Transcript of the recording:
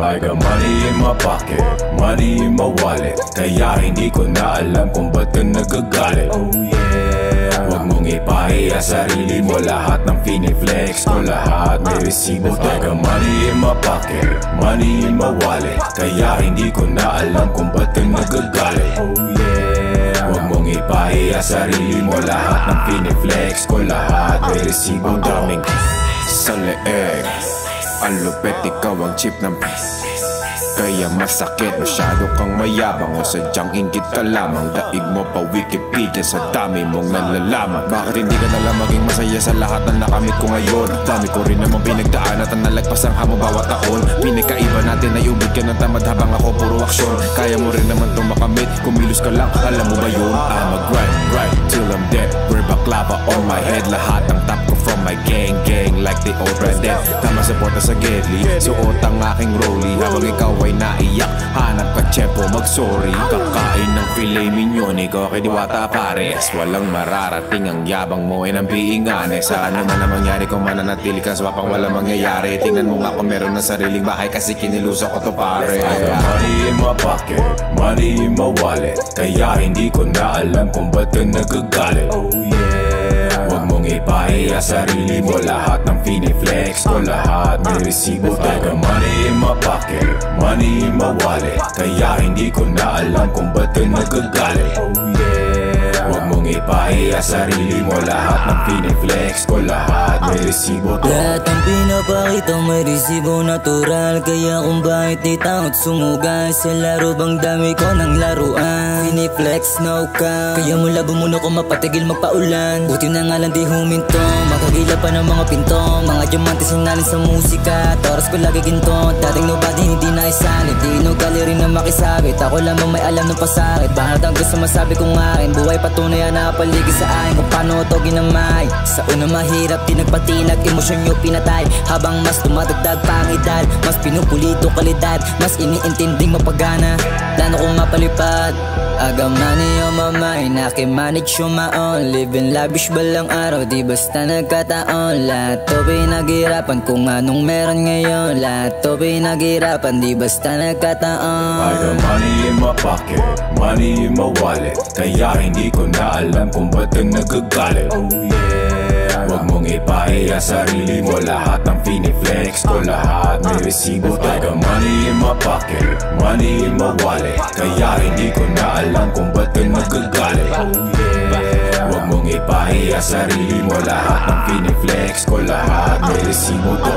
I got money in my pocket, money in my wallet, kaya hindi ko na alam kung ba't ka nagagalit. Oh yeah. Huwag mong ipahiya sarili mo, lahat ng piniflex ko, lahat may resibo. I got money in my pocket, money in my wallet, kaya hindi ko na alam kung ba't ka nagagalit. Oh yeah. Huwag mong ipahiya sarili mo, lahat ng piniflex ko, lahat may resibo. Ang daming sa leeg, ang lupet, ikaw ang chip ng kaya masakit, masyado kang mayabang o sadyang inggit ka lamang. Daig mo pa Wikipedia sa dami mong nalalaman. Bakit hindi ka nalang maging masaya sa lahat na nakamit ko ngayon? Dami ko rin naman pinagdaan at nalagpas ang hamon bawat taon. Pinagkaiba natin ay ubod ka ng tamad habang ako puro aksyon. Kaya mo rin naman itong makamit, kumilos ka lang, alam mo ba yun? I'ma grind till I'm dead, we're baklava on my head. Lahat ng top ko from my gang like the old president. Tama sa porta sa gedli, suot ang aking rollie habang ikaw ay naiyak, hanap ka tiyempo mag-sorry. Kakain ng filet mignon, ikaw kay diwata pares. Walang mararating, ang yabang mo ay nang biingane. Sa ano man na mangyari kung mananatili ka swapang walang mangyayari. Tingnan mo nga kung meron na sariling bahay kasi kinilusok ko to pare. I got money in my pocket, money in my wallet, kaya hindi ko na alam kung ba't ka nagagalit. Oh yeah. Huwag mong ipahiya sarili mo, lahat ng piniflex ko, lahat may resibo. I got money in my pocket, money in my wallet, kaya hindi ko na alam kung ba't ka nagagalit. Oh yeah. Huwag mong ipahiya sarili mo, lahat ng piniflex ko, lahat may resibo. Lahat ng pinapakita may resibo natural, kaya kung bakit di takot sumugay sa laro bang dami ko ng laruan. Piniflex no ka, kaya mula bumuno ko mapatigil magpaulan. Buti na nga lang di huminto, makagila pa ng mga pinto, mga diamante sinalin sa musika. Toras ko lagi ginto, dating nobody hindi na isalit, di inugali rin na makisabit. Ako lamang may alam ng pasakit, bakit ang gusto masabi kong akin. Buhay patunay ang nakapaligid sa akin kung paano ito ginamay. Sa una mahirap, di nagpatinag, emosyon nyo pinatay. Habang mas tumatagdag pang edad, mas pinupulito kalidad, mas iniintinding mapagana, plano kong mapalipad. I got money on my mind, I can manage on my own. Living lavish balang araw, di basta nagkataon. Lahat to pinaghirapan kung anong meron ngayon. Lahat to pinaghirapan, di basta nagkataon. I got money in my pocket, money in my wallet, kaya hindi ko na alam kung ba't ka nagagalit. Oh yeah. Huwag mong ipahiya sarili mo, lahat ng piniflex ko, lahat may resibo. I got money in my pocket, money in my wallet, kaya hindi ko na alam kung ba't ka nagagalit. Oh yeah. Huwag mong ipahiya sarili mo, lahat ng piniflex ko, lahat may resibo to.